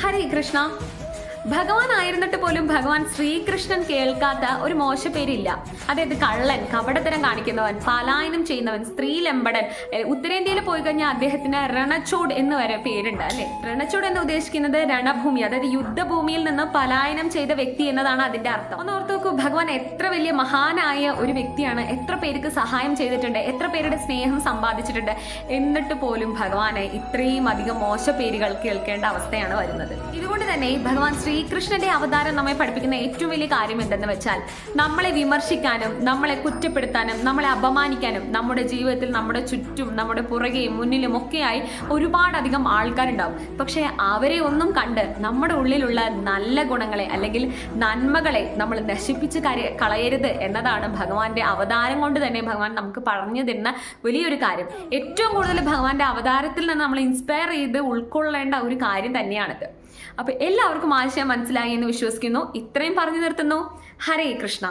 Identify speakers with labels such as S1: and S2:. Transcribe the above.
S1: ഹരേ കൃഷ്ണ. ഭഗവാൻ ആയിരുന്നിട്ട് പോലും ഭഗവാൻ ശ്രീകൃഷ്ണൻ കേൾക്കാത്ത ഒരു മോശപ്പേരില്ല. അതായത് കള്ളൻ, കപടത്തരം കാണിക്കുന്നവൻ, പലായനം ചെയ്യുന്നവൻ, സ്ത്രീലമ്പടൻ. ഉത്തരേന്ത്യയിൽ പോയി കഴിഞ്ഞാൽ അദ്ദേഹത്തിന് രണച്ചോഡ് എന്ന് വരെ പേരുണ്ട് അല്ലെ. രണച്ചോഡ് എന്ന് ഉദ്ദേശിക്കുന്നത് രണഭൂമി, അതായത് യുദ്ധഭൂമിയിൽ നിന്ന് പലായനം ചെയ്ത വ്യക്തി എന്നതാണ് അതിന്റെ അർത്ഥം. ഒന്ന് ഓർത്ത് നോക്കൂ, ഭഗവാൻ എത്ര വലിയ മഹാനായ ഒരു വ്യക്തിയാണ്. എത്ര പേർക്ക് സഹായം ചെയ്തിട്ടുണ്ട്, എത്ര പേരുടെ സ്നേഹം സമ്പാദിച്ചിട്ടുണ്ട്. എന്നിട്ട് പോലും ഭഗവാനെ ഇത്രയും അധികം മോശപ്പേരുകൾ കേൾക്കേണ്ട അവസ്ഥയാണ് വരുന്നത്. ഇതുകൊണ്ട് തന്നെ ഭഗവാൻ ശ്രീകൃഷ്ണന്റെ അവതാരം നമ്മെ പഠിപ്പിക്കുന്ന ഏറ്റവും വലിയ കാര്യം എന്തെന്ന് വെച്ചാൽ, നമ്മളെ വിമർശിക്കാനും നമ്മളെ കുറ്റപ്പെടുത്താനും നമ്മളെ അപമാനിക്കാനും നമ്മുടെ ജീവിതത്തിൽ നമ്മുടെ ചുറ്റും നമ്മുടെ പുറകെയും മുന്നിലും ഒക്കെയായി ഒരുപാടധികം ആൾക്കാരുണ്ടാവും. പക്ഷെ അവരെ ഒന്നും കണ്ട് നമ്മുടെ ഉള്ളിലുള്ള നല്ല ഗുണങ്ങളെ അല്ലെങ്കിൽ നന്മകളെ നമ്മൾ നശിപ്പിച്ച് കളയരുത് എന്നതാണ് ഭഗവാന്റെ അവതാരം കൊണ്ട് തന്നെ ഭഗവാൻ നമുക്ക് പറഞ്ഞു തരുന്ന വലിയൊരു കാര്യം. ഏറ്റവും കൂടുതൽ ഭഗവാന്റെ അവതാരത്തിൽ നിന്ന് നമ്മൾ ഇൻസ്പയർ ചെയ്ത് ഉൾക്കൊള്ളേണ്ട ഒരു കാര്യം തന്നെയാണിത്. അപ്പൊ എല്ലാവർക്കും ആശയം മനസ്സിലായി എന്ന് വിശ്വസിക്കുന്നു. ഇത്രയും പറഞ്ഞു നിർത്തുന്നു. ഹരേ കൃഷ്ണ.